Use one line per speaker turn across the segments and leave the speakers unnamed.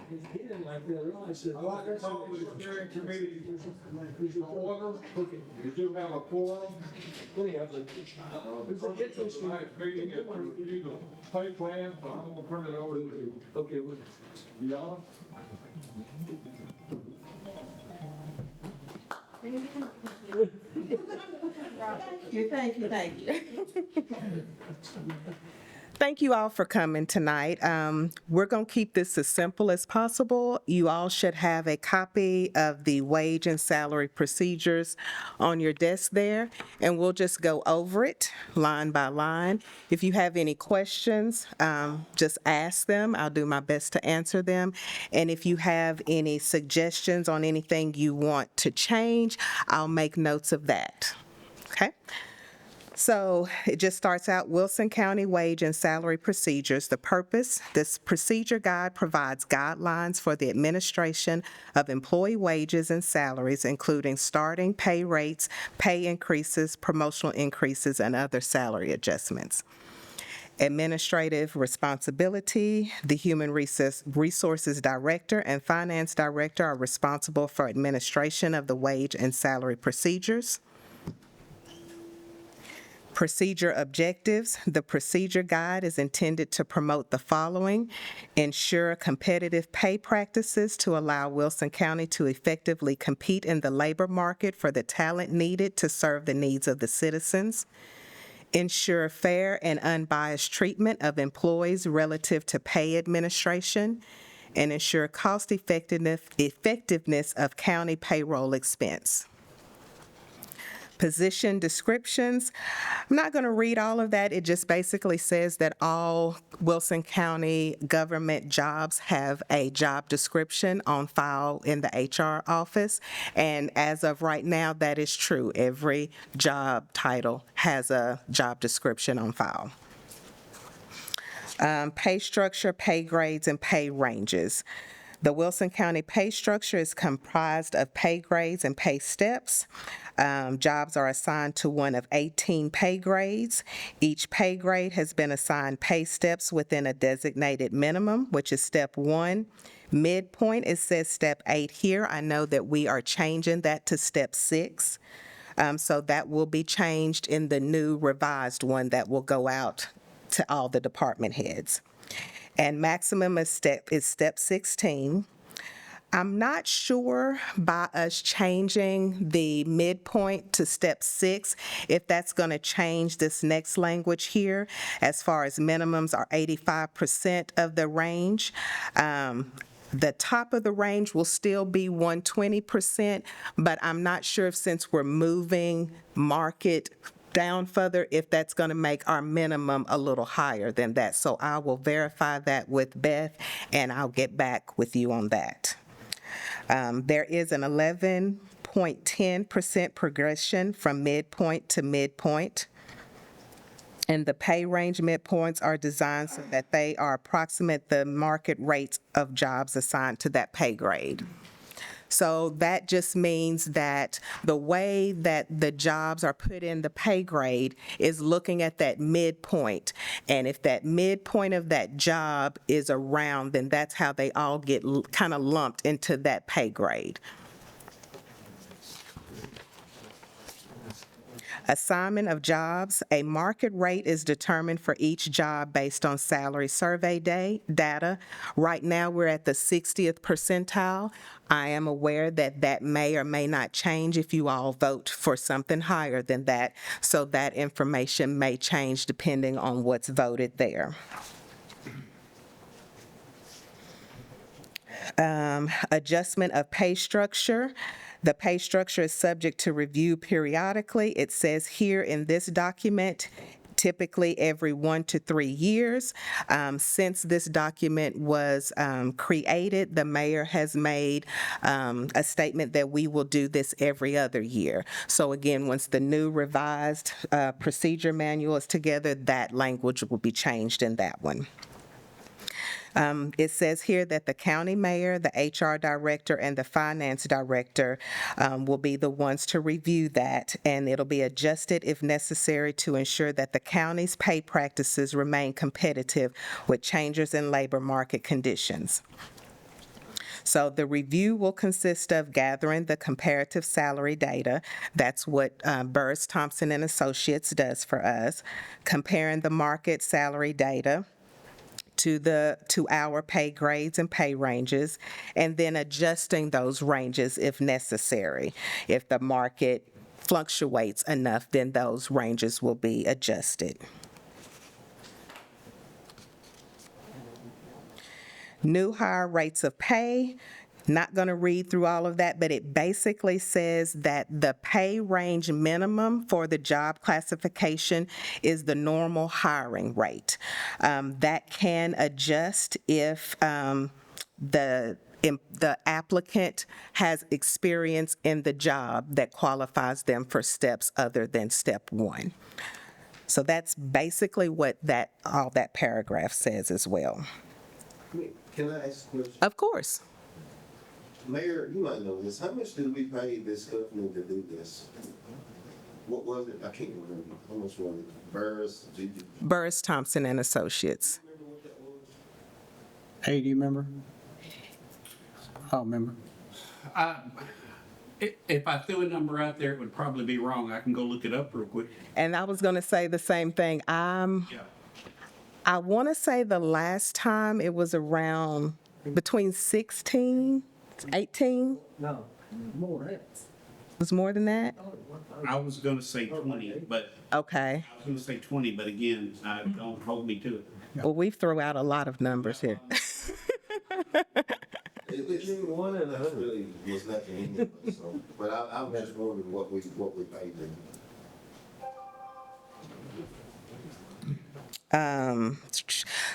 He didn't like that at all. I said,
I'd like to call the steering committee to order.
okay.
We do have a quorum.
Anyhow, but, it's an interesting.
Tonight's meeting is to review the pay plan, so I'm gonna turn it over to
Okay, well,
Deanna.
Thank you. Thank you all for coming tonight. We're going to keep this as simple as possible. You all should have a copy of the wage and salary procedures on your desk there, and we'll just go over it line by line. If you have any questions, just ask them. I'll do my best to answer them. And if you have any suggestions on anything you want to change, I'll make notes of that. Okay? So it just starts out Wilson County wage and salary procedures. The purpose, this procedure guide provides guidelines for the administration of employee wages and salaries, including starting pay rates, pay increases, promotional increases, and other salary adjustments. Administrative responsibility, the Human Resources Director and Finance Director are responsible for administration of the wage and salary procedures. Procedure objectives. The procedure guide is intended to promote the following: ensure competitive pay practices to allow Wilson County to effectively compete in the labor market for the talent needed to serve the needs of the citizens. Ensure fair and unbiased treatment of employees relative to pay administration, and ensure cost effectiveness of county payroll expense. Position descriptions. I'm not going to read all of that. It just basically says that all Wilson County government jobs have a job description on file in the HR office. And as of right now, that is true. Every job title has a job description on file. Pay structure, pay grades, and pay ranges. The Wilson County pay structure is comprised of pay grades and pay steps. Jobs are assigned to one of 18 pay grades. Each pay grade has been assigned pay steps within a designated minimum, which is step 1. Midpoint, it says step 8 here. I know that we are changing that to step 6. So that will be changed in the new revised one that will go out to all the department heads. And maximum is step 16. I'm not sure by us changing the midpoint to step 6 if that's going to change this next language here. As far as minimums are 85% of the range. The top of the range will still be 120%, but I'm not sure if, since we're moving market down further, if that's going to make our minimum a little higher than that. So I will verify that with Beth, and I'll get back with you on that. There is an 11.10% progression from midpoint to midpoint. And the pay range midpoints are designed so that they are approximate the market rates of jobs assigned to that pay grade. So that just means that the way that the jobs are put in the pay grade is looking at that midpoint. And if that midpoint of that job is around, then that's how they all get kind of lumped into that pay grade. Assignment of jobs. A market rate is determined for each job based on salary survey data. Right now, we're at the 60th percentile. I am aware that that may or may not change if you all vote for something higher than that. So that information may change depending on what's voted there. Adjustment of pay structure. The pay structure is subject to review periodically. It says here in this document, typically every 1 to 3 years. Since this document was created, the mayor has made a statement that we will do this every other year. So again, once the new revised procedure manual is together, that language will be changed in that one. It says here that the county mayor, the HR director, and the finance director will be the ones to review that, and it'll be adjusted if necessary to ensure that the county's pay practices remain competitive with changes in labor market conditions. So the review will consist of gathering the comparative salary data. That's what Burris Thompson and Associates does for us. Comparing the market salary data to our pay grades and pay ranges, and then adjusting those ranges if necessary. If the market fluctuates enough, then those ranges will be adjusted. New hire rates of pay. Not going to read through all of that, but it basically says that the pay range minimum for the job classification is the normal hiring rate. That can adjust if the applicant has experience in the job that qualifies them for steps other than step one. So that's basically what all that paragraph says as well.
Can I ask a question?
Of course.
Mayor, you might know this. How much did we pay this company to do this? What was it? I can't remember. How much was it? Burris, GD?
Burris Thompson and Associates.
Remember what that was?
Hey, do you remember? I don't remember.
If I threw a number out there, it would probably be wrong. I can go look it up real quick.
And I was going to say the same thing.
Yeah.
I want to say the last time it was around between 16, 18.
No, more than that.
It was more than that?
I was gonna say 20, but
Okay.
I was gonna say 20, but again, don't hold me to it.
Well, we threw out a lot of numbers here.
Between 1 and 100 really was nothing anyway, so, but I'm just wondering what we paid them.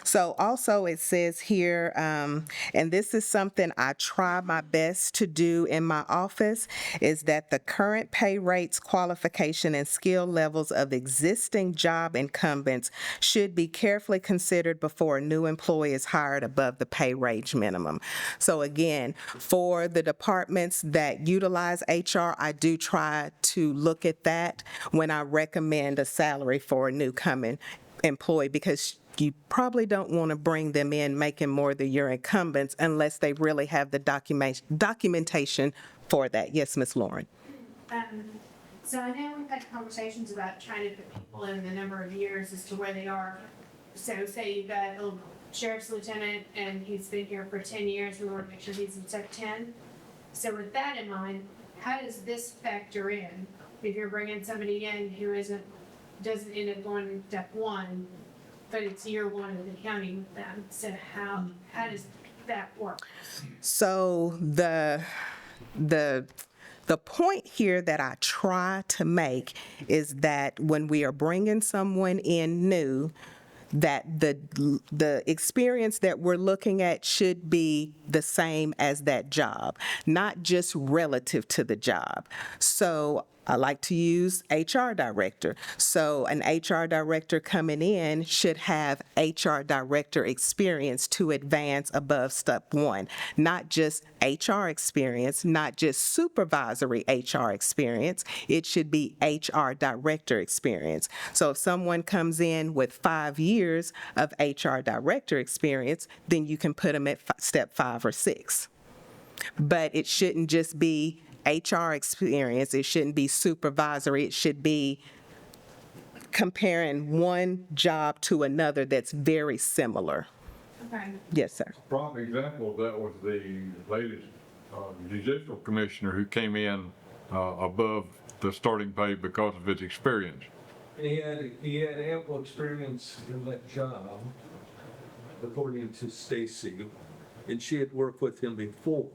So also it says here, and this is something I try my best to do in my office, is that the current pay rates, qualification, and skill levels of existing job incumbents should be carefully considered before a new employee is hired above the pay range minimum. So again, for the departments that utilize HR, I do try to look at that when I recommend a salary for a new coming employee, because you probably don't want to bring them in making more than your incumbents unless they really have the documentation for that. Yes, Ms. Lauren.
So I know we've had conversations about trying to put people in the number of years as to where they are. So say you've got a sheriff's lieutenant and he's been here for 10 years, we want to make sure he's in step 10. So with that in mind, how does this factor in? If you're bringing somebody in who doesn't end up going to step 1, but it's year 1 of the county with them, so how does that work?
So the point here that I try to make is that when we are bringing someone in new, that the experience that we're looking at should be the same as that job, not just relative to the job. So I like to use HR director. So an HR director coming in should have HR director experience to advance above step 1, not just HR experience, not just supervisory HR experience. It should be HR director experience. So if someone comes in with 5 years of HR director experience, then you can put them at step 5 or 6. But it shouldn't just be HR experience, it shouldn't be supervisory, it should be comparing one job to another that's very similar.
Okay.
Yes, sir.
Prime example of that was the latest judicial commissioner who came in above the starting pay because of his experience.
And he had ample experience in that job, according to Stacy, and she had worked with him before.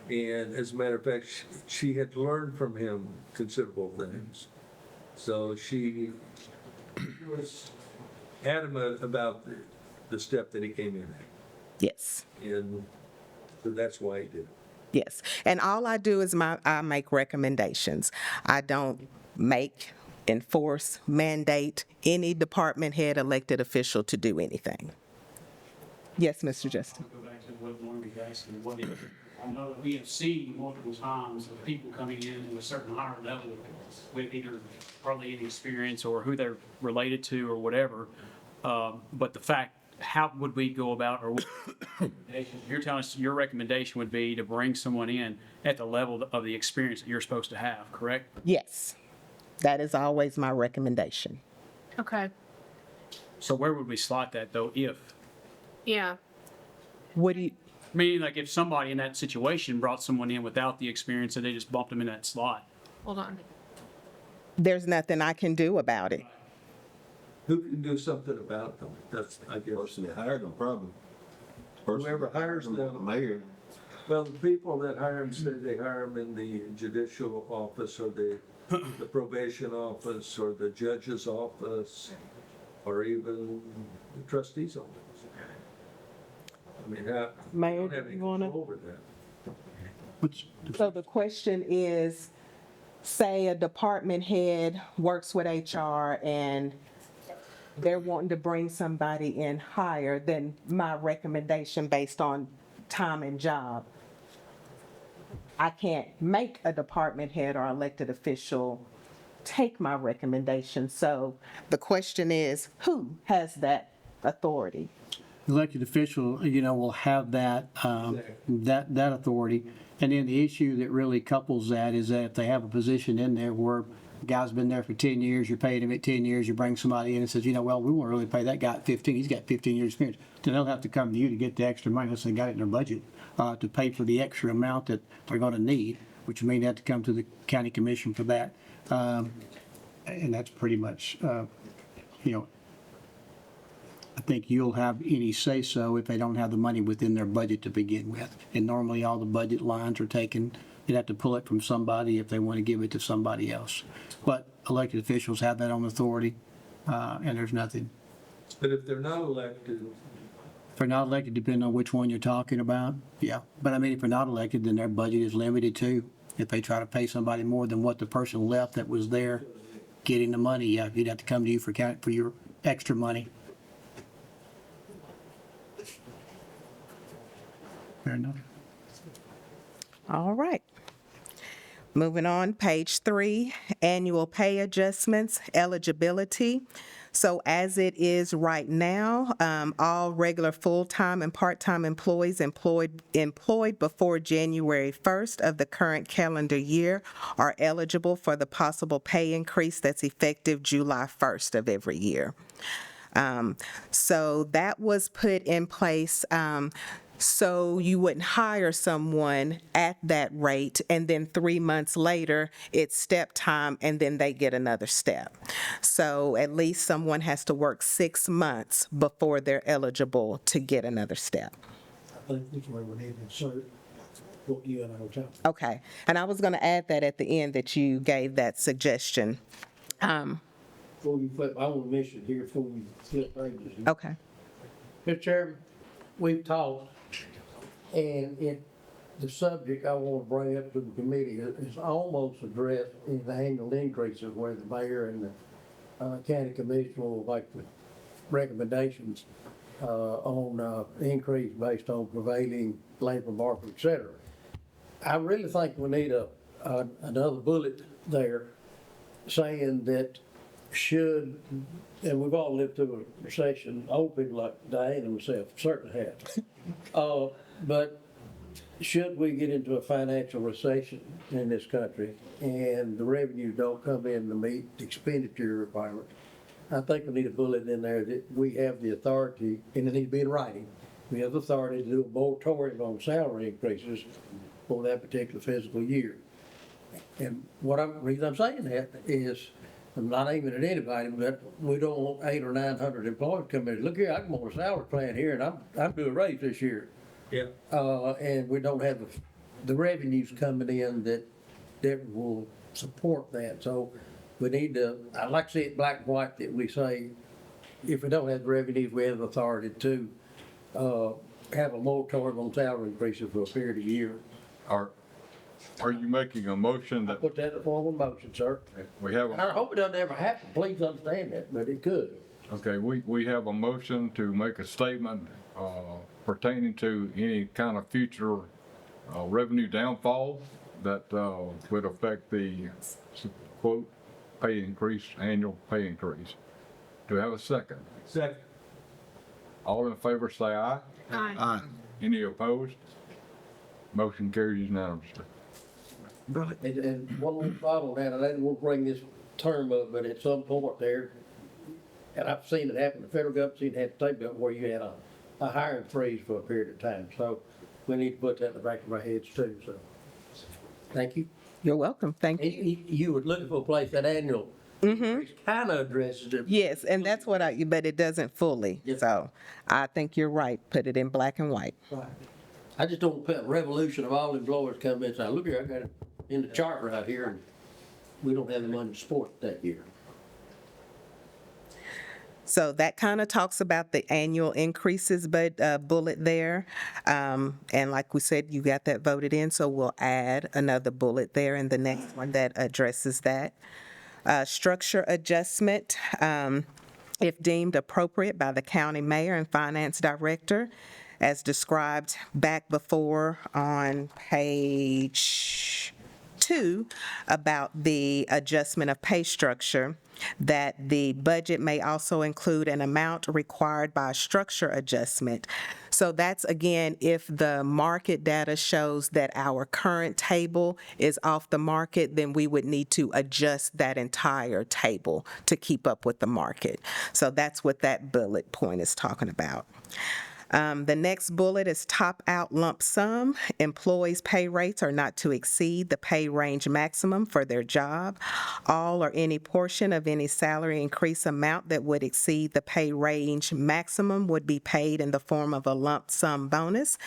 And as a matter of fact, she had learned from him considerable things. So she was adamant about the step that he came in at.
Yes.
And so that's why he did it.
Yes. And all I do is I make recommendations. I don't enforce, mandate any department head, elected official to do anything. Yes, Mr. Justin.
Go back to what Lauren was asking, I know that we have seen multiple times of people coming in to a certain higher level with either probably any experience or who they're related to or whatever. But the fact how would we go about, or you're telling us your recommendation would be to bring someone in at the level of the experience that you're supposed to have, correct?
Yes, that is always my recommendation.
Okay,
So where would we slot that though, if?
yeah.
What do you,
Meaning like if somebody in that situation brought someone in without the experience and they just bumped them in that slot.
Hold on.
there's nothing I can do about it.
Who can do something about them? That's, I guess.
Person that hired them, probably.
Whoever hires them.
The mayor.
Well, the people that hire them say they hire them in the judicial office or the probation office or the judge's office or even the trustee's office. I mean, I
Mayor,
don't have any
you wanna-
control over that.
So the question is, say a department head works with HR and they're wanting to bring somebody in higher than my recommendation based on time and job. I can't make a department head or elected official take my recommendation. So the question is, who has that authority?
Elected official, will have that authority. And then the issue that really couples that is that if they have a position in there where the guy's been there for 10 years, you're paying him at 10 years, you bring somebody in and says, well, we won't really pay that guy at 15, he's got 15 years experience. Then they'll have to come to you to get the extra money, unless they got it in their budget, to pay for the extra amount that they're gonna need, which may have to come to the county commission for that. And that's pretty much, I think you'll have any say-so if they don't have the money within their budget to begin with. And normally all the budget lines are taken, you'd have to pull it from somebody if they want to give it to somebody else. But elected officials have that own authority, and there's nothing.
But if they're not elected,
If they're not elected, depending on which one you're talking about, yeah. But I mean, if they're not elected, then their budget is limited too. If they try to pay somebody more than what the person left that was there getting the money, yeah, you'd have to come to you for your extra money. Fair enough.
All right. Moving on, page 3, annual pay adjustments, eligibility. So as it is right now, all regular full-time and part-time employees employed before January 1st of the current calendar year are eligible for the possible pay increase that's effective July 1st of every year. So that was put in place so you wouldn't hire someone at that rate, and then 3 months later, it's step time, and then they get another step. So at least someone has to work 6 months before they're eligible to get another step.
I think this way we need to insert what you and I were talking.
Okay, and I was going to add that at the end that you gave that suggestion.
Before you flip, I want to mention here before we flip pages.
Okay.
Mr. Chairman, we've talked, and the subject I want to bring up to the committee is almost addressed in the annual increases where the mayor and the county commission will like the recommendations on increase based on prevailing labor market, et cetera. I really think we need another bullet there saying that should, and we've all lived through a recession, old people like Diane and myself certainly have. But should we get into a financial recession in this country and the revenues don't come in to meet the expenditure requirements, I think we need a bullet in there that we have the authority, and it needs to be in writing, we have the authority to do a moratorium on salary increases for that particular fiscal year. And the reason I'm saying that is, I'm not aiming at anybody, but we don't want 800 or 900 employees coming in. Look here, I come on a salary plan here, and I'm doing a raise this year.
yeah,
And we don't have the revenues coming in that will support that. So we need to, I'd like to see it black and white that we say, if we don't have the revenues, we have the authority to have a moratorium on salary increases for a period of year.
Are you making a motion
I
that
put that in the form of motion, sir.
we have,
I hope it doesn't ever happen, please understand that, but it could.
okay, we have a motion to make a statement pertaining to any kind of future revenue downfall that would affect the quote, annual pay increase. Do we have a second?
second.
All in favor say aye.
Aye.
Any opposed? Motion carries unanimously.
And one more thought on that, and I didn't want to bring this term up, but at some point there, and I've seen it happen, the federal government seen it happen, state government, where you had a hiring freeze for a period of time. So we need to put that in the back of our heads too, so. Thank you.
You're welcome. Thank
And
you.
you were looking for a place that annual increase kind of addresses it.
Yes, and that's what but it doesn't fully.
Yes.
So I think you're right. Put it in black and white.
Right. I just don't put a revolution of all employers come in and say, look here, I got it in the chart right here, and we don't have the money to support that year.
So that kind of talks about the annual increases, but bullet there. And like we said, you got that voted in, so we'll add another bullet there in the next one that addresses that. Structure adjustment, if deemed appropriate by the county mayor and finance director, as described back before on page 2 about the adjustment of pay structure, that the budget may also include an amount required by a structure adjustment. So that's, again, if the market data shows that our current table is off the market, then we would need to adjust that entire table to keep up with the market. So that's what that bullet point is talking about. The next bullet is top out lump sum. Employees' pay rates are not to exceed the pay range maximum for their job. All or any portion of any salary increase amount that would exceed the pay range maximum would be paid in the form of a lump sum bonus.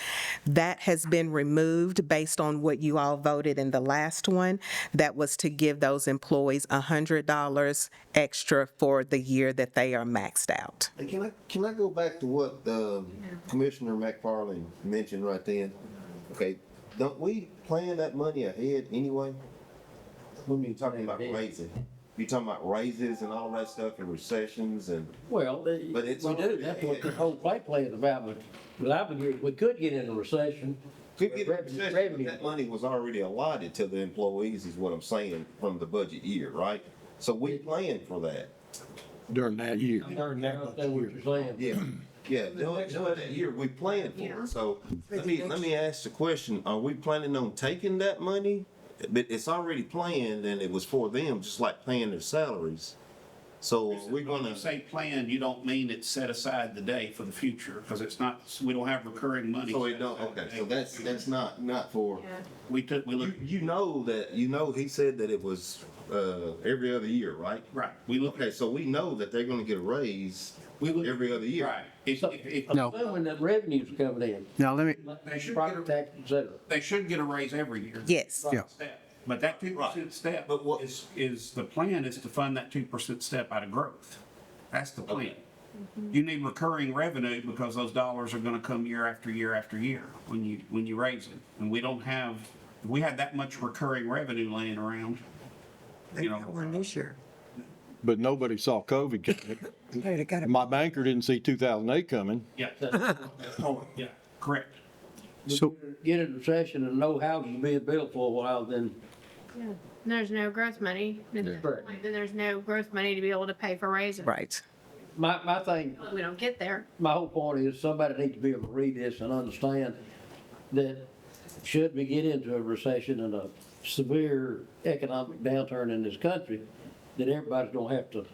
That has been removed based on what you all voted in the last one. That was to give those employees $100 extra for the year that they are maxed out.
Hey, can I go back to what Commissioner McFarland mentioned right then? Okay, don't we plan that money ahead anyway? When you talking about raising, you talking about raises and all that stuff and recessions and,
Well,
But it's
we do,
already
that's what the
ahead.
whole play plan is about, but I would, we could get in a recession.
could get a
Revenue-
recession,
revenue.
but that money was already allotted to the employees is what I'm saying from the budget year, right? So we planned for that.
during that year.
I understand what you're saying.
Yeah, during that year, we planned for it. So let me ask the question, are we planning on taking that money? But it's already planned and it was for them, just like paying their salaries. So we're
When
gonna,
you say plan, you don't mean it's set aside today for the future, because it's not, we don't have recurring money.
so it don't, okay, so that's not for,
We look,
you know that, he said that it was, every other year, right?
right, we look,
Okay, so we know that they're gonna get a raise
we look.
every other year.
Right. If,
No.
Assuming that revenue's coming in,
Now, let me,
they should get
property
a,
tax, et cetera.
they should get a raise every year.
Yes.
Yeah.
Step. But that 2% step
But what-
is, the plan is to fund that 2% step out of growth. That's the plan.
Okay.
You need recurring revenue because those dollars are gonna come year after year after year when you raise it. And we don't have, if we had that much recurring revenue laying around, you know.
this year. But nobody saw COVID coming. My banker didn't see 2008 coming.
Yeah, yeah, correct.
so,
Get in a recession and no houses being built for a while, then
There's no growth money, then
Correct.
there's no growth money to be able to pay for raises.
Right.
my thing,
We don't get there.
my whole point is somebody needs to be able to read this and understand that should we get into a recession and a severe economic downturn in this country, that everybody's gonna have to.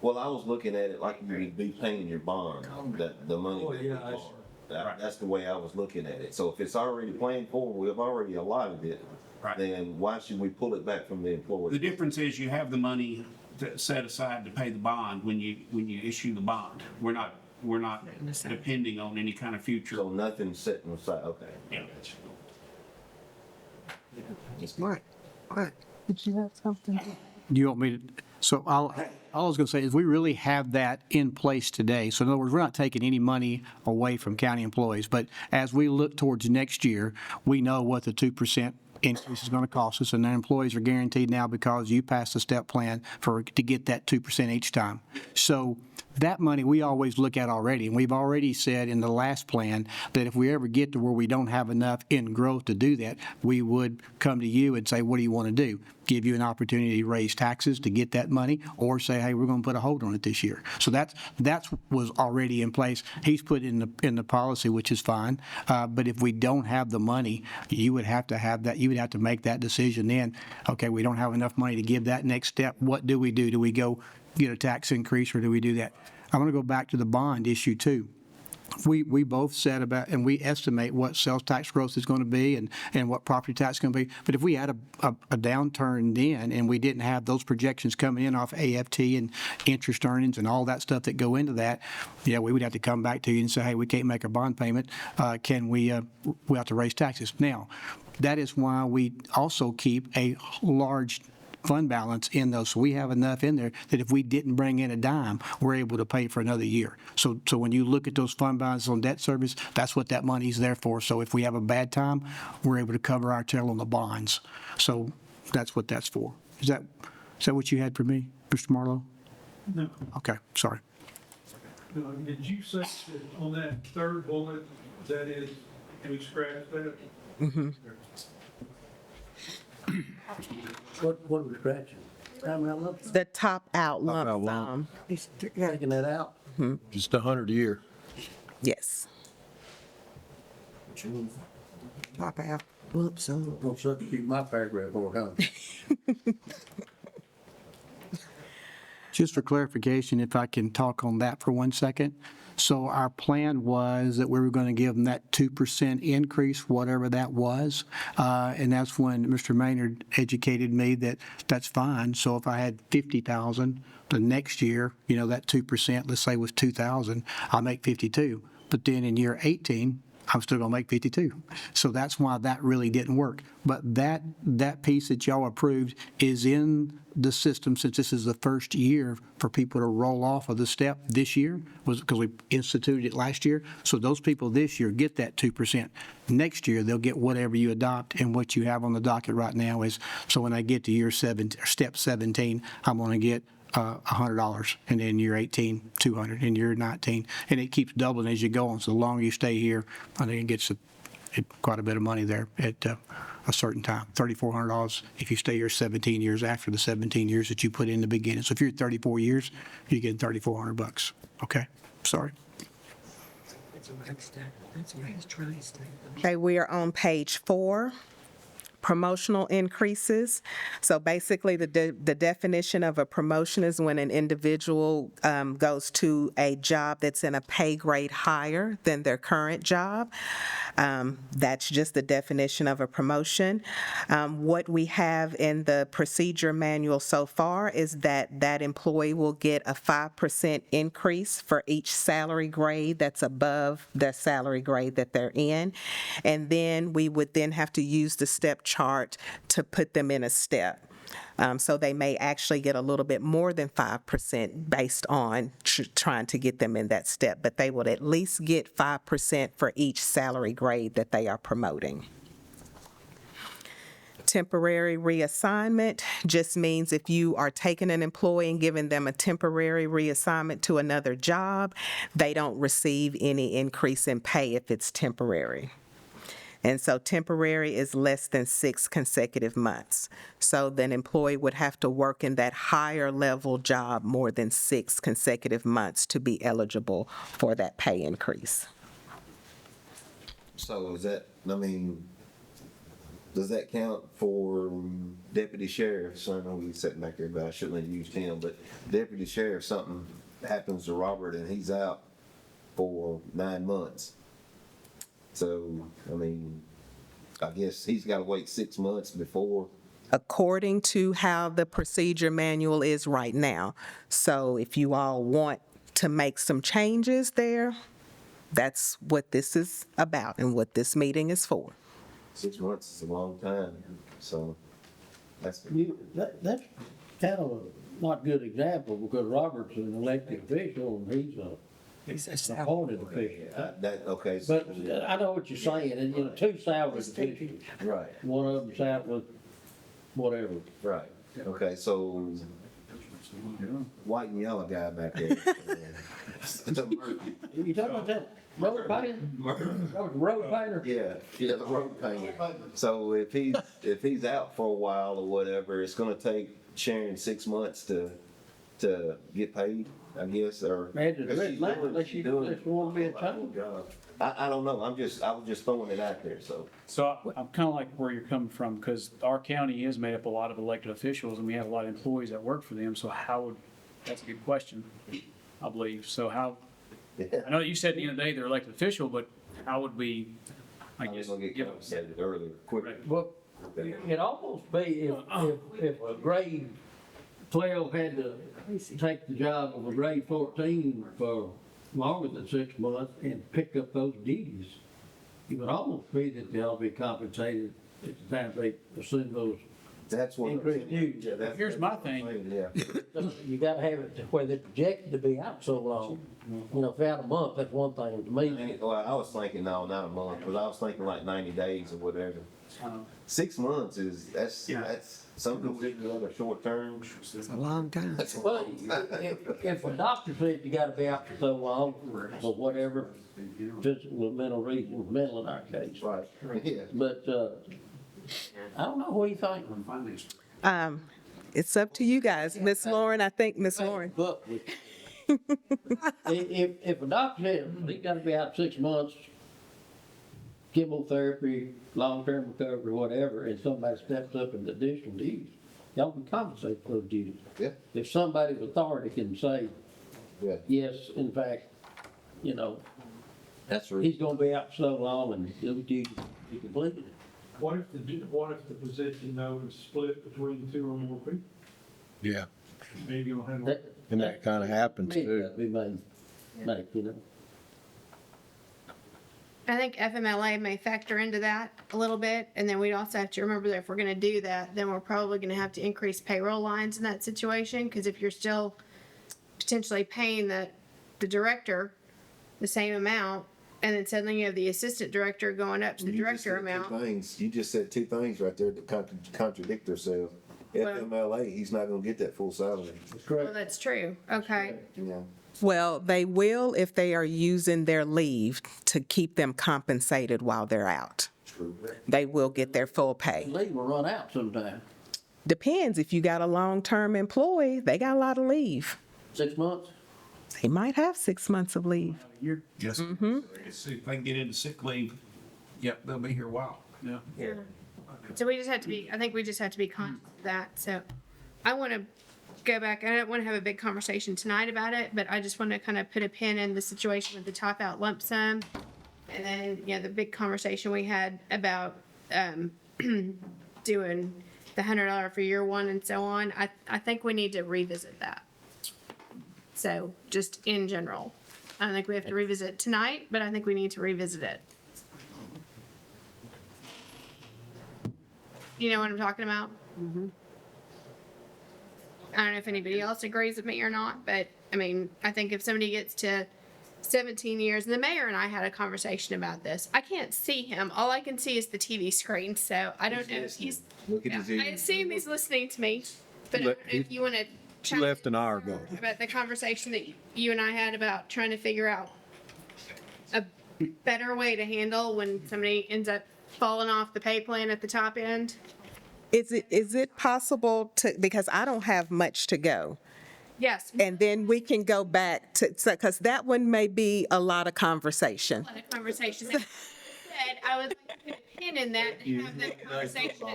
Well, I was looking at it like you would be paying your bond, that the money
Oh,
that we
yeah, I
borrow.
see.
That's the way I was looking at it. So if it's already planned for, we've already allotted it,
Right.
then why should we pull it back from the
The
employee?
difference is you have the money set aside to pay the bond when you issue the bond. We're not depending on any kind of future.
So nothing's setting aside, okay.
Yeah.
What?
Did you have something?
do you want me to, so all I was going to say is we really have that in place today. So in other words, we're not taking any money away from county employees. But as we look towards next year, we know what the 2% increase is going to cost us, and their employees are guaranteed now because you passed a step plan to get that 2% each time. So that money we always look at already, and we've already said in the last plan that if we ever get to where we don't have enough in growth to do that, we would come to you and say, what do you want to do? give you an opportunity to raise taxes to get that money, or say, hey, we're going to put a hold on it this year. So that's was already in place. He's put in the policy, which is fine. But if we don't have the money, you would have to have that. You would have to make that decision then. Okay, we don't have enough money to give that next step. What do we do? Do we go get a tax increase, or do we do that? I want to go back to the bond issue too. We both said about, and we estimate what sales tax growth is going to be and what property tax is going to be. But if we had a downturn then and we didn't have those projections coming in off AFT and interest earnings and all that stuff that go into that, yeah, we would have to come back to you and say, hey, we can't make a bond payment. Can we have to raise taxes? Now, that is why we also keep a large fund balance in those. So we have enough in there that if we didn't bring in a dime, we're able to pay for another year. So when you look at those fund balances on debt service, that's what that money's there for. So if we have a bad time, we're able to cover our tail on the bonds. So that's what that's for. Is that what you had for me, Mr. Marlowe?
No.
Okay, sorry.
Did you say that on that third bullet, that is, we scratched that?
What are we scratching? I mean, I love
The top out lump
out lump.
sum.
taking that out.
Just 100 a year.
Yes.
Top out, lump sum.
Don't substitute my paragraph for it, huh?
Just for clarification, if I can talk on that for 1 second. So our plan was that we were going to give them that 2% increase, whatever that was. And that's when Mr. Maynard educated me that that's fine. So if I had 50,000, the next year, that 2%, let's say was 2,000, I'll make 52. But then in year 18, I'm still going to make 52. So that's why that really didn't work. But that piece that y'all approved is in the system, since this is the first year for people to roll off of the step this year, was because we instituted it last year. So those people this year get that 2%. Next year, they'll get whatever you adopt, and what you have on the docket right now is, so when I get to year 7, or step 17, I'm going to get $100, and then year 18, 200, and year 19, and it keeps doubling as you go on. So the longer you stay here, I think it gets quite a bit of money there at a certain time. $3,400 if you stay here 17 years after the 17 years that you put in the beginning. So if you're 34 years, you get $3,400. Okay, sorry.
Okay, we are on page 4. Promotional increases. So basically, the definition of a promotion is when an individual goes to a job that's in a pay grade higher than their current job. That's just the definition of a promotion. What we have in the procedure manual so far is that employee will get a 5% increase for each salary grade that's above the salary grade that they're in. And then we would then have to use the step chart to put them in a step. So they may actually get a little bit more than 5% based on trying to get them in that step, but they would at least get 5% for each salary grade that they are promoting. Temporary reassignment just means if you are taking an employee and giving them a temporary reassignment to another job, they don't receive any increase in pay if it's temporary. And so temporary is less than 6 consecutive months. So then employee would have to work in that higher level job more than 6 consecutive months to be eligible for that pay increase.
So does that count for deputy sheriff? So I know he's sitting back there, but I shouldn't have used him, but deputy sheriff, something happens to Robert and he's out for 9 months. So, I guess he's got to wait 6 months before.
According to how the procedure manual is right now. So if you all want to make some changes there, that's what this is about and what this meeting is for.
6 months is a long time, so that's.
That's kind of a not good example, because Robert's an elected official and he's an appointed official.
Okay.
But I know what you're saying, and 2 salaried officials,
Right,
one of them's out with whatever.
right. Okay, so white and yellow guy back there.
You talking about that road painter? Road painter?
Yeah, the road painter. So if he's out for a while or whatever, it's gonna take Sharon 6 months to get paid, I guess, or.
Imagine
Because
that,
she's
man,
doing-
unless
she's
you
doing
just want to be a
a
change.
job. I don't know, I was just throwing it out there, so.
So I'm kind of like where you're coming from, because our county is made up a lot of elected officials, and we have a lot of employees that work for them, so how would, that's a good question, I believe. So how, I know you said at the end of the day they're elected official, but how would we, I
I was
guess,
gonna get
give them?
compensated earlier, quicker.
Well, it almost be if a grade 12 had to take the job of a grade 14 for longer than 6 months and pick up those duties, it would almost be that they'll be compensated at the time they assume those.
That's what.
Increased duties.
Yeah, that's-
Here's my
that's what I'm
thing.
saying, Yeah.
You gotta have it to where they're projected to be out so long. You know, if out a month, that's one thing to me.
Well, I was thinking, no, not a month, but I was thinking like 90 days or whatever. 6 months that's something considered a short term.
It's a long time.
Well, if a doctor said you gotta be out for so long, for whatever, physical, mental reasons, mental in our case.
Right, yeah.
But, I don't know, what do you think?
It's up to you guys. Miss Lauren, I think Miss Lauren.
But if a doctor said he gotta be out 6 months, chemotherapy, long-term recovery, whatever, and somebody steps up in additional duties, y'all can compensate for those duties.
Yeah.
If somebody with authority can say,
Yeah.
yes, in fact, you know,
That's right.
he's gonna be out so long and those duties be completed.
What if the position though is split between 2 or more people?
Yeah,
Maybe you'll have.
That-
and that kind of happens
Maybe
too.
that'd be made, you know.
I think FMLA may factor into that a little bit, and then we'd also have to remember that if we're gonna do that, then we're probably gonna have to increase payroll lines in that situation, because if you're still potentially paying the director the same amount, and then suddenly you have the assistant director going up to the
You just
director
said two
amount.
things. You just said 2 things right there that contradict themselves.
Well-
FMLA, he's not gonna get that full salary,
That's
Well,
correct.
that's true, okay.
you know.
Well, they will if they are using their leave to keep them compensated while they're out.
True.
They will get their full pay.
Leave will run out sometime.
Depends. If you got a long-term employee, they got a lot of leave.
6 months?
They might have 6 months of leave.
Yes. See if they can get into sick leave, yep, they'll be here a while.
Yeah.
So we just have to be, I think we just have to be conscious of that, so I wanna go back, I don't wanna have a big conversation tonight about it, but I just wanna kind of put a pin in the situation with the top out lump sum. And then, you know, the big conversation we had about, doing the $100 for year one and so on, I think we need to revisit that. So, just in general, I don't think we have to revisit it tonight, but I think we need to revisit it. You know what I'm talking about? I don't know if anybody else agrees with me or not, but I mean, I think if somebody gets to 17 years, and the mayor and I had a conversation about this. I can't see him. All I can see is the TV screen, so I don't know if he's.
Look at his
I
ears.
assume he's listening to me, but I don't know if you want to.
She left an hour ago.
About the conversation that you and I had about trying to figure out a better way to handle when somebody ends up falling off the pay plan at the top end.
Is it possible to, because I don't have much to go,
Yes.
and then we can go back to, because that one may be a lot of conversation.
A lot of conversation. That said, I would like to put a pin in that and have that conversation.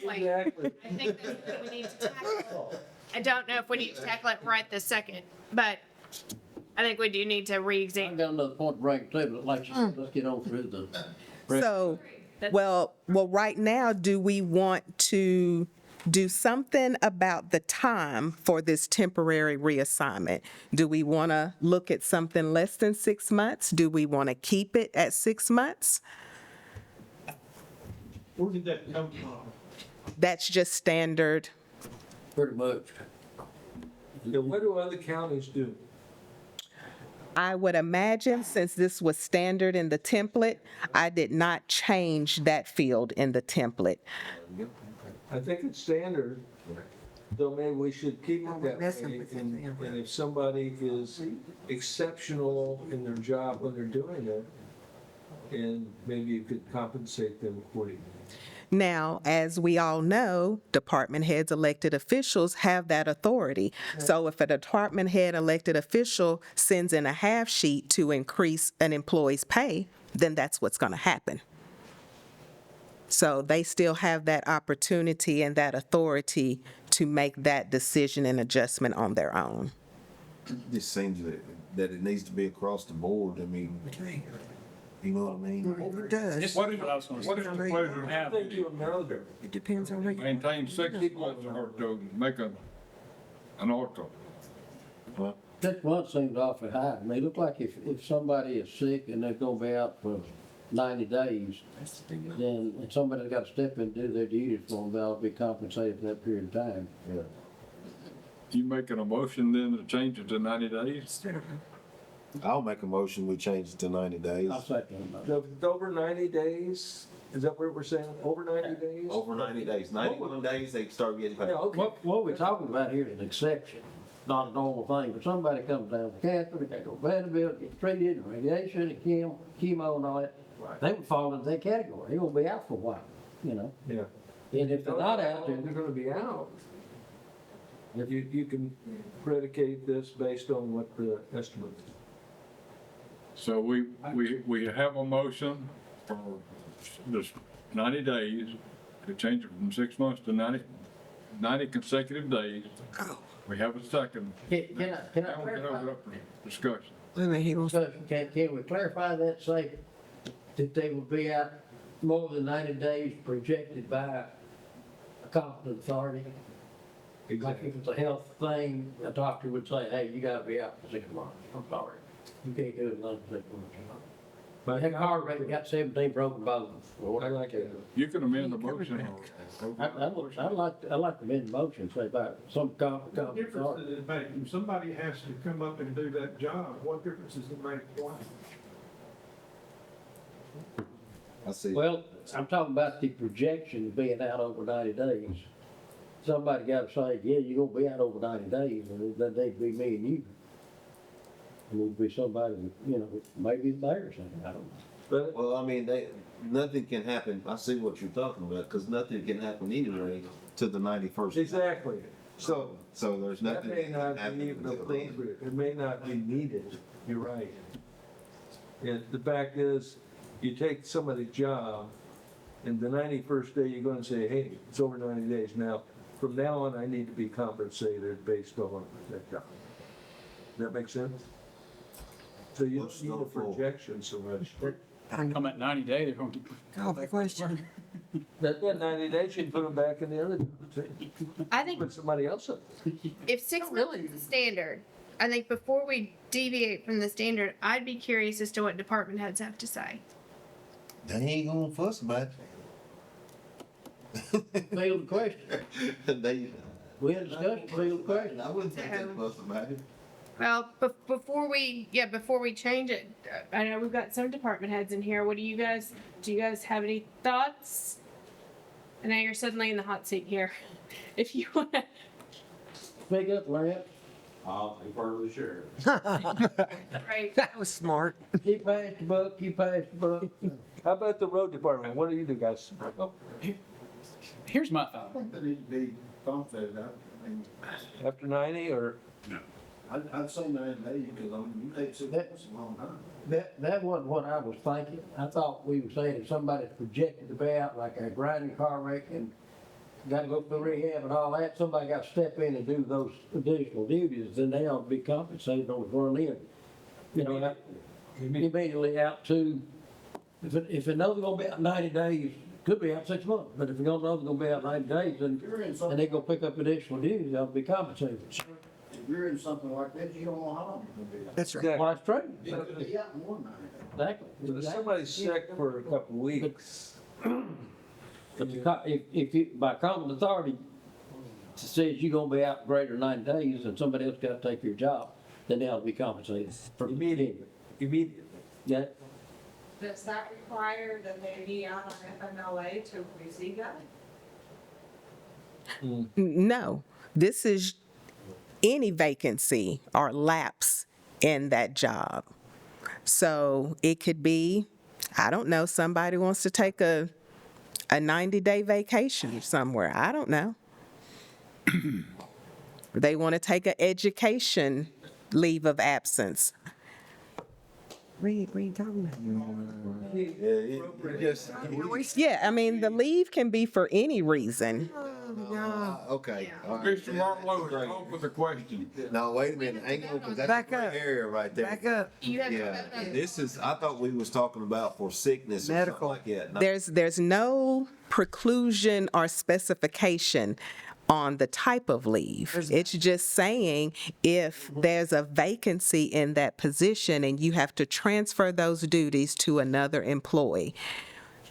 Like, I think that's what we need to tackle. I don't know if we need to tackle it right this second, but I think we do need to
I've
re-examine.
got another point to bring too, but like you said, let's get on through the.
So, well, right now, do we want to do something about the time for this temporary reassignment? Do we want to look at something less than 6 months? Do we want to keep it at 6 months?
Where did that come from?
That's just standard.
Pretty much.
And what do other counties do?
I would imagine, since this was standard in the template, I did not change that field in the template.
I think it's standard. So maybe we should keep
Oh,
it
we're
that
messing
way,
with it
and,
then.
and if somebody is exceptional in their job when they're doing it, and maybe you could compensate them accordingly.
Now, as we all know, department heads, elected officials have that authority. So if a department head elected official sends in a half sheet to increase an employee's pay, then that's what's going to happen. So they still have that opportunity and that authority to make that decision and adjustment on their own.
This seems that it needs to be across the board. I mean, you know what I mean?
It does.
What is,
What I was gonna
what is the pleasure
I think you know that.
It depends on the.
to maintain 6 months or to make an alter?
6 months seems awfully high. I mean, it look like if somebody is sick and they're gonna be out for 90 days, then, and somebody's got to step in and do their duties for them, they'll be compensated for that period of time.
Yeah.
You making a motion then to change it to 90 days?
I'll make a motion, we change it to 90 days.
I'll second that.
So if it's over 90 days, is that what we're saying? Over 90 days?
Over 90 days, 91 days, they start getting paid.
Yeah, okay.
What we're talking about here is an exception, not a normal thing. But somebody comes down with cancer, they gotta go to Vanderbilt, get treated, and radiation, and chemo and all that. They would fall into that category. They're gonna be out for a while, you know?
Yeah.
And if they're not out,
They're
then
gonna be out. If you can predicate this based on what the estimate is.
So we have a motion for this 90 days, to change it from 6 months to 90 consecutive days. We have a second.
can I
Now we can
clarify?
open up for discussion.
Wait a minute, he wants.
Can we clarify that, say that they would be out more than 90 days projected by a competent authority? Like if it's a health thing, a doctor would say, hey, you gotta be out for 6 months. I'm sorry. You can't do it in under 6 months. But that car wreck got 17 broken bones. or
I
whatever.
like it.
You can amend the motion.
I'd like to amend the motion, say about some
What
competent
difference
authority.
does it make? If somebody has to come up and do that job, what difference does it make? Why?
I see.
Well, I'm talking about the projection of being out over 90 days. Somebody gotta say, yeah, you're gonna be out over 90 days, and that they'd be me and you. It would be somebody, you know, maybe the mayor or something, I don't know.
But
Well, I mean, nothing can happen, I see what you're talking about, because nothing can happen anyway to the 91st.
exactly.
So there's
That
nothing.
may
that can
not
happen
be even
until then.
appropriate. It may not be needed. You're right. And the fact is, you take somebody's job, and the 91st day, you're gonna say, hey, it's over 90 days. Now, from now on, I need to be compensated based on that job. Does that make sense? So you don't need a projection so much.
Come at 90 days, they're going to
Call the question.
That 90 days, you put them back in the other,
I think
put somebody else up.
if 6 months is the standard, I think before we deviate from the standard, I'd be curious as to what department heads have to say.
They ain't gonna fuss about
Field the question.
it. They,
We had a discussion, field the question.
I wouldn't think they'd fuss about it.
Well, before we change it, I know we've got some department heads in here. Do you guys have any thoughts? I know you're suddenly in the hot seat here. If you wanna,
Speak up, Lance.
right,
That was smart.
You passed the buck, you passed the buck.
How about the road department? What do you do, guys?
Here's my thought.
They need to be compensated,
After 90 or?
I'd say 90 days, because you take 6 months, a long time.
That wasn't what I was thinking. I thought we were saying if somebody's projected to be out, like a grinding car wreck and gotta go through rehab and all that, somebody got to step in and do those additional duties, then they ought to be compensated on the front end. You know, immediately out to, if it knows they're gonna be out 90 days, could be out 6 months, but if you don't know they're gonna be out 90 days, then, and they gonna pick up additional duties, they'll be compensated.
If you're in something like that, you don't know how long you're gonna be.
That's right.
Well, that's true.
You could be out in one night.
Exactly.
But if somebody's sick for a couple of weeks,
But if you, by common authority, says you're gonna be out greater than 90 days and somebody else gotta take your job, then they ought to be compensated.
immediately.
Yeah,
Does that require that they be on an FMLA to receive that?
No, This is any vacancy or lapse in that job. So it could be, I don't know, somebody wants to take a 90-day vacation somewhere. I don't know. They want to take an education leave of absence.
Read, talking about.
Yeah, I mean, the leave can be for any reason.
Okay. all right.
Mr. Marlowe, call for the question.
No, wait a minute, hang on, because that's
Back
a
up.
gray area right there.
Back up.
You have to
Yeah,
vote on
this is, I thought we was talking about for sickness or something
Medical.
like that. No,
There's no preclusion or specification on the type of leave. It's just saying if there's a vacancy in that position and you have to transfer those duties to another employee,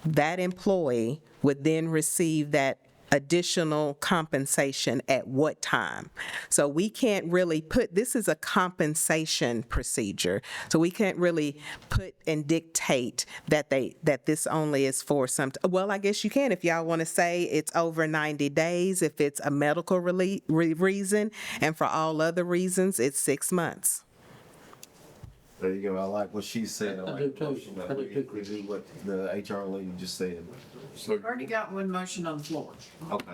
that employee would then receive that additional compensation at what time. So we can't really put, this is a compensation procedure, so we can't really put and dictate that this only is for some, well, I guess you can if y'all want to say it's over 90 days, if it's a medical reason, and for all other reasons, it's 6 months.
there you go, I like what she said. I
I
like
do
the
too.
motion that
I do
we
too.
do what the HR lady just said.
So
Already got one motion on the floor.
Okay.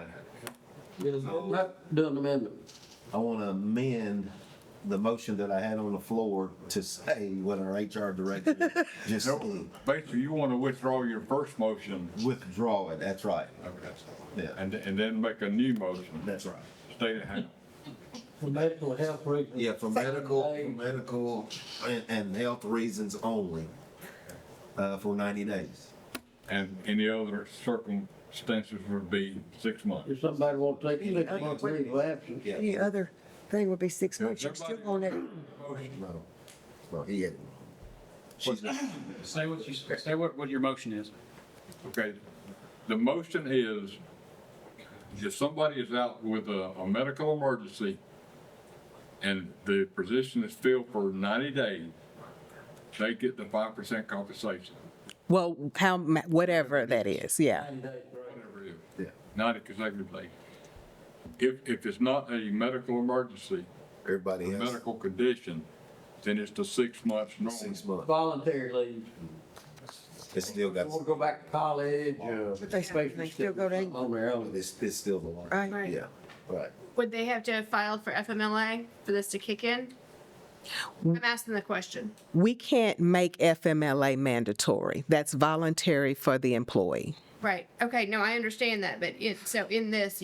Do an amendment.
I want to amend the motion that I had on the floor to say what our HR director just said.
basically, you want to withdraw your first motion.
Withdraw it, that's right.
Okay.
Yeah,
And then make a new motion.
that's right.
State it how.
For medical health reasons.
Yeah, for medical and health reasons only, for 90 days.
And any other circumstances would be 6 months.
If somebody wants to take 6 months leave of absence.
Yeah.
The other thing would be 6 months. You're still on it.
No, he had. She's not.
Say what your motion is.
Okay, the motion is, if somebody is out with a medical emergency and the position is filled for 90 days, they get the 5% compensation,
Well, whatever that is, yeah.
whatever it is.
Yeah.
90 consecutive days. If it's not a medical emergency,
Everybody
a
has
medical condition, then it's the 6 months normal.
6 months.
Voluntary leave.
It's still got,
Want to go back to college,
But they still go to,
on their own.
it's still the law.
right?
Yeah, right.
Would they have to have filed for FMLA for this to kick in? I'm asking the question.
We can't make FMLA mandatory. That's voluntary for the employee.
Right, okay, no, I understand that, but so in this,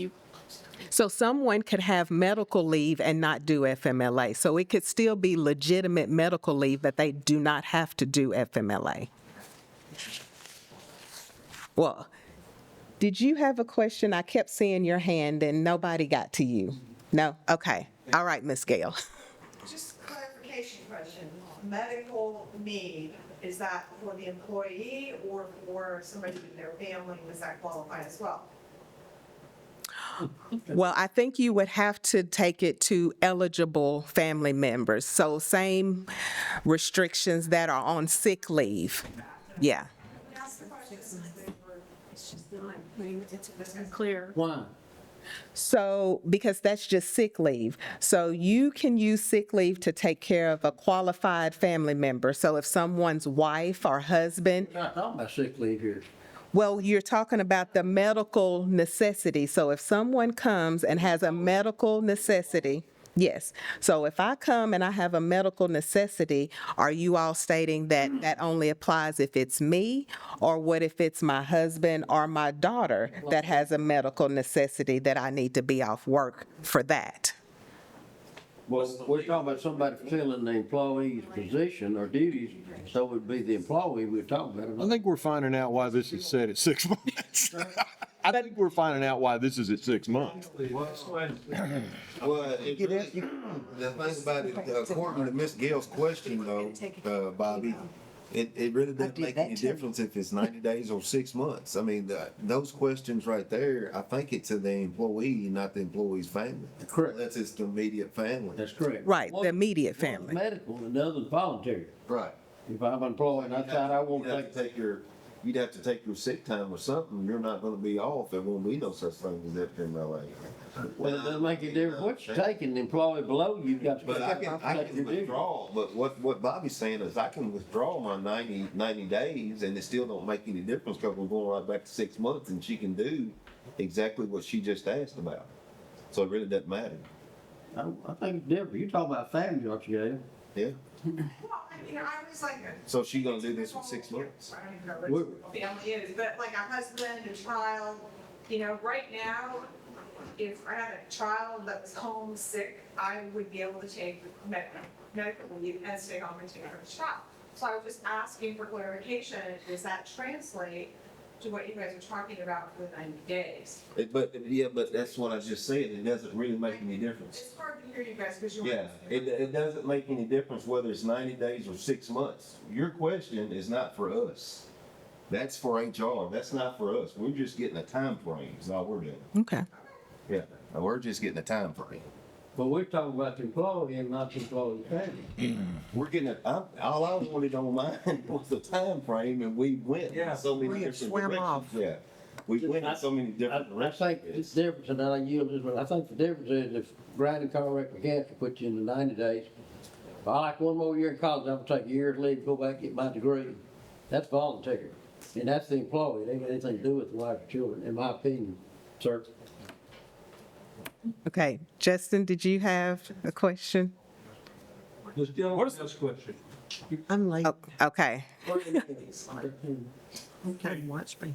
So someone could have medical leave and not do FMLA. So it could still be legitimate medical leave, but they do not have to do FMLA. Well, did you have a question? I kept seeing your hand and nobody got to you. No? Okay. All right, Ms. Gale.
Just clarification question, medical need, is that for the employee or for somebody in their family, does that qualify as well?
Well, I think you would have to take it to eligible family members. So same restrictions that are on sick leave. Yeah.
it's just not, it's clear.
Why?
So, because that's just sick leave. So you can use sick leave to take care of a qualified family member. So if someone's wife or husband,
We're not talking about sick leave here.
well, you're talking about the medical necessity. So if someone comes and has a medical necessity, yes. So if I come and I have a medical necessity, are you all stating that that only applies if it's me? Or what if it's my husband or my daughter that has a medical necessity that I need to be off work for that?
Well, we're talking about somebody filling the employee's position or duties, so it would be the employee we're talking
I
about.
think we're finding out why this is set at 6 months. I think we're finding out why this is at 6 months.
Well, it really, the thing about it, according to Ms. Gale's question though, Bobby, it really doesn't make any difference if it's 90 days or 6 months. I mean, those questions right there, I think it's to the employee, not the employee's family.
Correct.
Unless it's the immediate family.
That's correct.
Right, the
One-
immediate
one's
family.
medical and the other's voluntary.
Right.
If I'm employed and I decide I want
You
to
have to take your you'd have to take your sick time or something, you're not gonna be off, there won't be no such thing as FMLA.
Well, it doesn't make any difference what you're taking, the employee below you got to.
But I can withdraw, but what Bobby's saying is I can withdraw my 90 days and it still don't make any difference because we're going right back to 6 months and she can do exactly what she just asked about. So it really doesn't matter.
I think it's different. You're talking about family, aren't you, Gail?
Yeah.
Well, I mean, I was like.
So she gonna do this for 6 months?
I don't even know what family is, but like a husband, a child, you know, right now, if I had a child that was homesick, I would be able to take medical leave and stay home and take care of the child. So I was just asking for clarification, does that translate to what you guys are talking about for the 90 days?
But that's what I just said, it doesn't really make any difference.
It's hard to hear you guys because you're.
Yeah, it doesn't make any difference whether it's 90 days or 6 months. Your question is not for us. That's for HR, that's not for us. We're just getting a time frame, is all we're doing.
Okay.
Yeah, and we're just getting a time frame.
But we're talking about the employee and not the employee's family.
We're getting it, all I wanted on mine was the time frame, and we went in so many
We
different
swam
directions.
off.
Yeah, we went in so many different
I think
directions.
the difference, and I yield this, but I think the difference is if Grinding Car Wreck Mechanic put you in the 90 days, if I like one more year in college, I'm gonna take a year's leave, go back, get my degree. That's voluntary. And that's the employee. They ain't got anything to do with the wife or children, in my opinion, sir.
Okay, Justin, did you have a question?
This gentleman has a question.
I'm late.
Oh, okay.
Okay, watch me.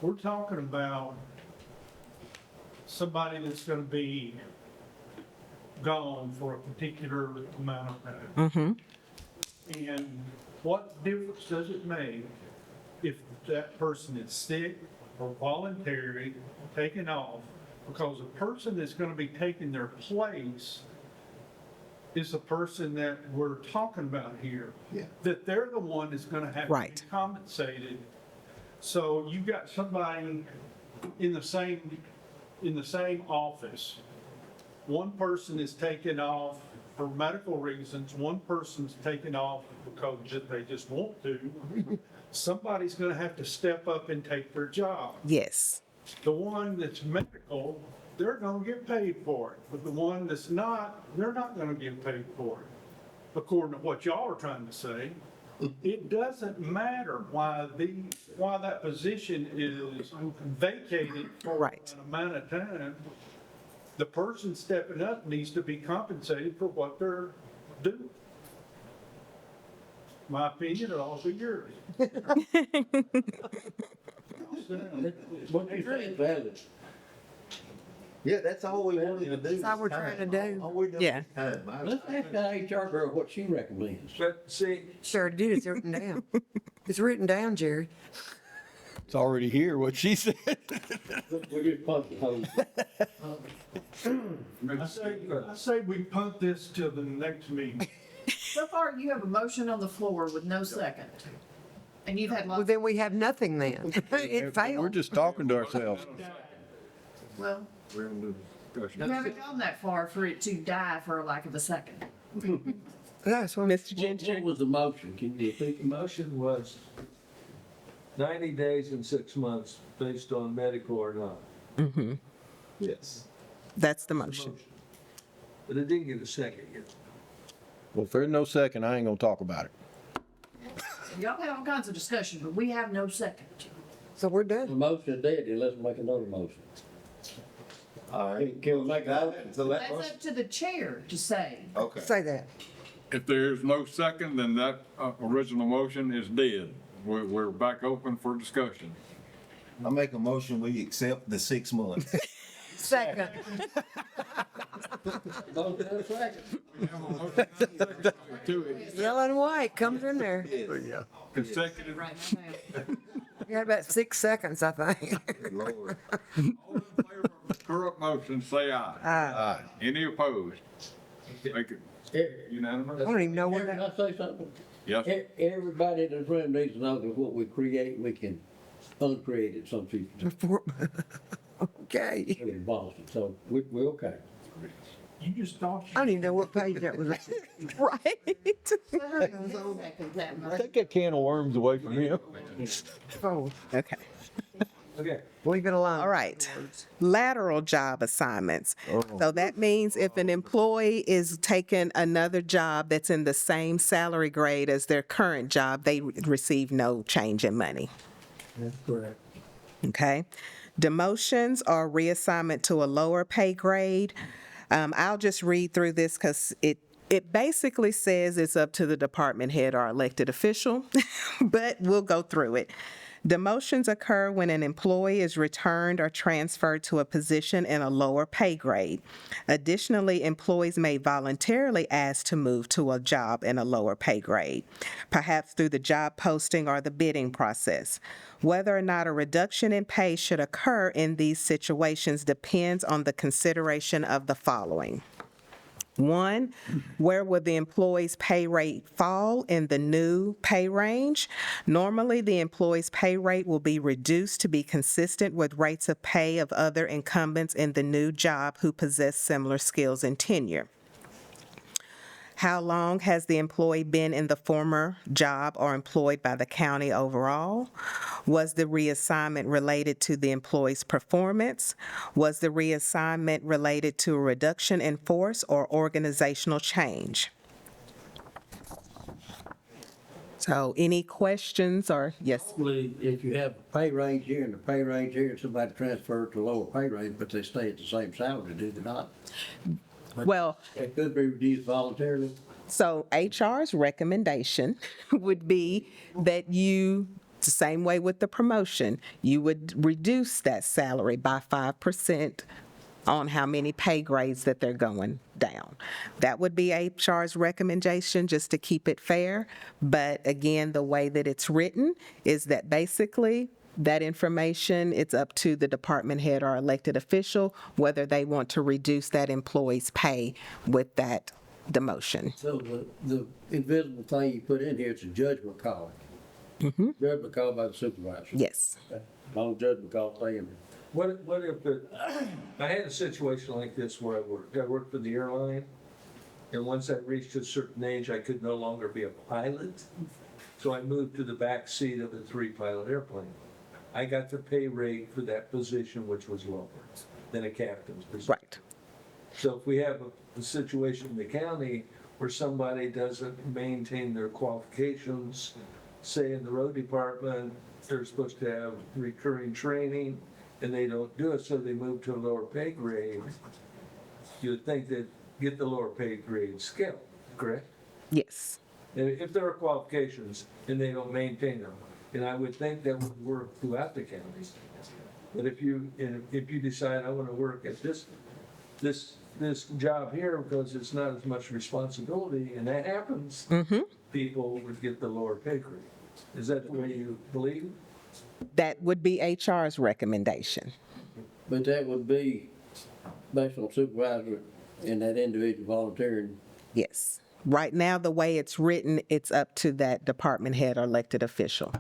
We're talking about somebody that's gonna be gone for a particular amount of time.
Mm-hmm.
And what difference does it make if that person is sick or voluntary, taken off? Because the person that's gonna be taking their place is the person that we're talking about here.
Yeah.
That they're the one that's gonna have to be
Right.
compensated. So you've got somebody in the same office. One person is taken off for medical reasons, one person's taken off because they just want to. Somebody's gonna have to step up and take their job.
Yes.
The one that's medical, they're gonna get paid for it, but the one that's not, they're not gonna get paid for it. According to what y'all are trying to say, it doesn't matter why that position is vacated for
Right.
an amount of time. The person stepping up needs to be compensated for what they're doing. My opinion, it'll all be yours.
What you say is valid.
Yeah, that's all we wanted to do.
That's all we're trying to do.
All we're doing
Yeah.
is time.
Let's ask that HR girl what she recommends.
But see,
Sure did, it's written down. It's written down, Jerry.
It's already here, what she said.
We're just pumping hose.
I say we punt this till the next meeting.
So far, you have a motion on the floor with no second. And you've had
Well,
lots,
then we have nothing then. It
We're
failed.
just talking to ourselves.
well,
We're gonna do discussion.
you haven't gone that far for it to die for lack of a second.
That's what,
Mr.
What
Gentry?
was the motion? Can you repeat
the motion was 90 days and 6 months based on medical or not.
Mm-hmm.
Yes.
That's the motion.
But it didn't get a second yet.
Well, if there's no second, I ain't gonna talk about it.
Y'all have all kinds of discussion, but we have no second.
so we're
the
done.
motion is dead, then let's make another motion.
All right.
Can we make that?
So that
That's
motion,
up to the chair to say.
okay.
Say that.
If there's no second, then that original motion is dead. We're back open for discussion.
I make a motion, we accept the 6 months.
Second.
Motion and a second.
To it,
Yellow and white comes in there.
consecutive.
Right now.
You got about 6 seconds, I think.
Lord.
All in favor of the current motion, say aye.
Aye.
Any opposed? Make it unanimous?
I don't even know what
Can
that,
I say something?
Yes.
Everybody in this room needs to know that what we create, we can uncreate at some future time.
okay.
In Boston, so we're okay. You just thought.
I don't even know what page that was.
Right?
Take that can of worms away from him.
Oh,
Okay.
Okay.
leave it alone.
All right. Lateral job assignments. So that means if an employee is taking another job that's in the same salary grade as their current job, they receive no change in money.
That's correct.
Okay. Demotions or reassignment to a lower pay grade. I'll just read through this because it basically says it's up to the department head or elected official, but we'll go through it. Demotions occur when an employee is returned or transferred to a position in a lower pay grade. Additionally, employees may voluntarily ask to move to a job in a lower pay grade, perhaps through the job posting or the bidding process. Whether or not a reduction in pay should occur in these situations depends on the consideration of the following. 1, where will the employee's pay rate fall in the new pay range? Normally, the employee's pay rate will be reduced to be consistent with rates of pay of other incumbents in the new job who possess similar skills and tenure. How long has the employee been in the former job or employed by the county overall? Was the reassignment related to the employee's performance? Was the reassignment related to a reduction in force or organizational change? So any questions or, yes?
Probably if you have a pay range here and a pay range here, and somebody transferred to a lower pay range, but they stay at the same salary, do they not?
Well,
It could be reduced voluntarily.
so HR's recommendation would be that you, the same way with the promotion, you would reduce that salary by 5% on how many pay grades that they're going down. That would be HR's recommendation, just to keep it fair. But again, the way that it's written is that basically that information, it's up to the department head or elected official whether they want to reduce that employee's pay with that demotion.
So the invisible thing you put in here, it's a judgment call. Judgment call by the supervisor.
Yes.
Long judgment call saying.
What if I had a situation like this where I worked for the airline, and once I reached a certain age, I could no longer be a pilot. So I moved to the back seat of a 3-pilot airplane. I got the pay rate for that position, which was lower than a captain's position.
Right.
So if we have a situation in the county where somebody doesn't maintain their qualifications, say in the road department, they're supposed to have recurring training, and they don't do it, so they move to a lower pay grade, you would think they'd get the lower pay grade scale, correct?
Yes.
And if there are qualifications and they don't maintain them, and I would think that would work throughout the counties. But if you decide I want to work at this job here because it's not as much responsibility, and that happens, people would get the lower pay grade. Is that the way you believe?
That would be HR's recommendation.
But that would be based on supervisor and that individual volunteering.
Yes. Right now, the way it's written, it's up to that department head or elected official.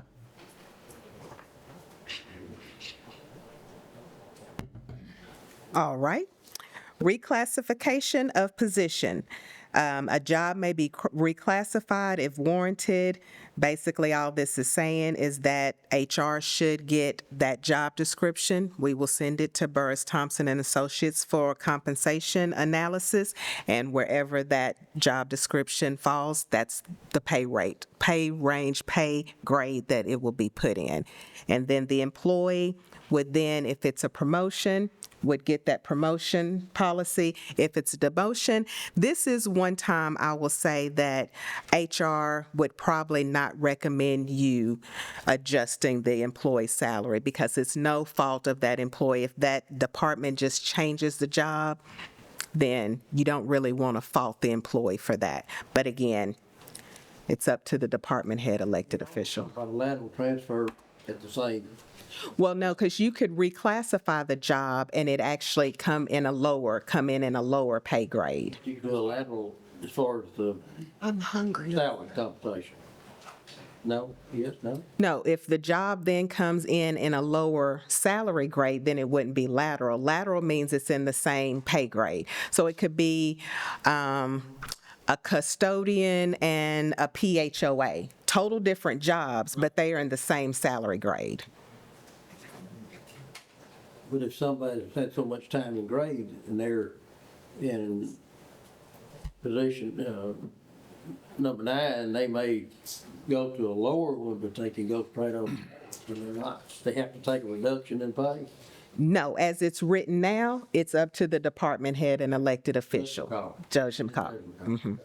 All right. Reclassification of position. A job may be reclassified if warranted. Basically, all this is saying is that HR should get that job description. We will send it to Burris Thompson and Associates for compensation analysis, and wherever that job description falls, that's the pay rate, pay range, pay grade that it will be put in. And then the employee would then, if it's a promotion, would get that promotion policy. If it's a demotion, this is one time I will say that HR would probably not recommend you adjusting the employee's salary because it's no fault of that employee. If that department just changes the job, then you don't really want to fault the employee for that. But again, it's up to the department head elected official.
A lateral transfer at the same.
Well, no, because you could reclassify the job and it actually come in a lower pay grade.
You can do a lateral as far as the
I'm hungry.
salary compensation. No, yes, no?
No, if the job then comes in a lower salary grade, then it wouldn't be lateral. Lateral means it's in the same pay grade. So it could be a custodian and a PHOA, total different jobs, but they are in the same salary grade.
But if somebody's had so much time in grade and they're in position, number 9, they may go to a lower one, but they can go straight on. But they're not, they have to take a reduction in pay.
No, as it's written now, it's up to the department head and elected official. Judge McCall. Mhm.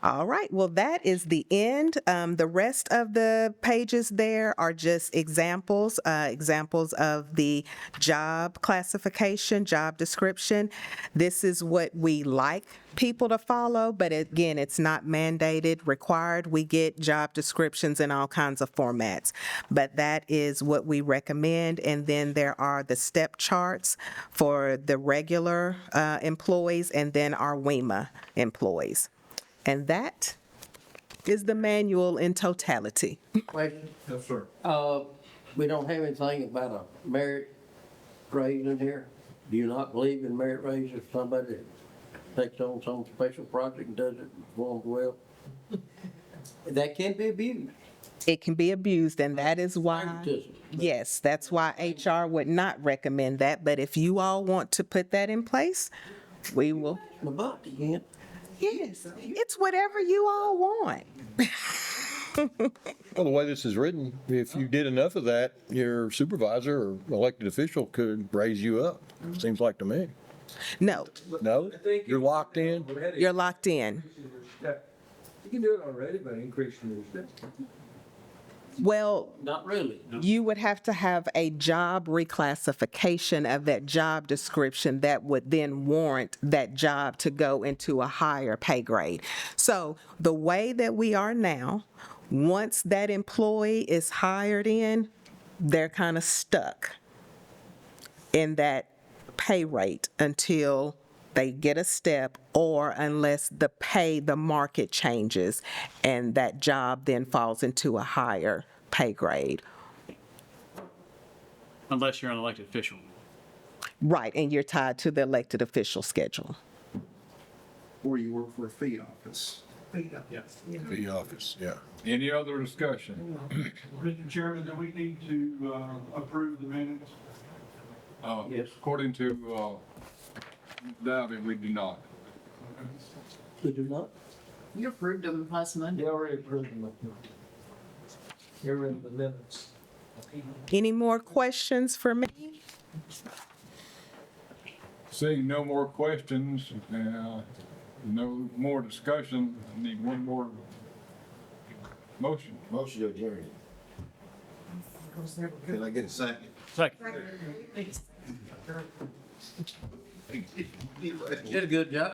All right, well, that is the end. The rest of the pages there are just examples of the job classification, job description. This is what we like people to follow, but again, it's not mandated, required. We get job descriptions in all kinds of formats, but that is what we recommend. And then there are the step charts for the regular employees and then our WEMA employees. And that is the manual in totality.
Question,
Yes, sir.
we don't have anything about a merit raise in here? Do you not believe in merit raise if somebody takes on some special project and does it performs well? That can be abused.
It can be abused, and that is why,
Favoritism.
yes, that's why HR would not recommend that. But if you all want to put that in place, we will.
But again,
Yes, it's whatever you all want.
Well, the way this is written, if you did enough of that, your supervisor or elected official could raise you up, seems like to me.
No,
No? You're locked in?
you're locked in.
You can do it already by increasing your step.
Well,
not really.
you would have to have a job reclassification of that job description that would then warrant that job to go into a higher pay grade. So the way that we are now, once that employee is hired in, they're kind of stuck in that pay rate until they get a step or unless the market changes and that job then falls into a higher pay grade.
Unless you're an elected official.
Right, and you're tied to the elected official schedule.
Or you work for a fee office.
The office, yeah.
Any other discussion?
Mr. Chairman, do we need to approve the minutes?
Yes.
According to Davy, we do not.
They do not?
You approved them last Monday.
They already approved them. You're in the minutes.
Any more questions for me?
Seeing no more questions, no more discussion, I need one more motion.
Motion to adjourn. Can I get a second?
Second.
Did a good job.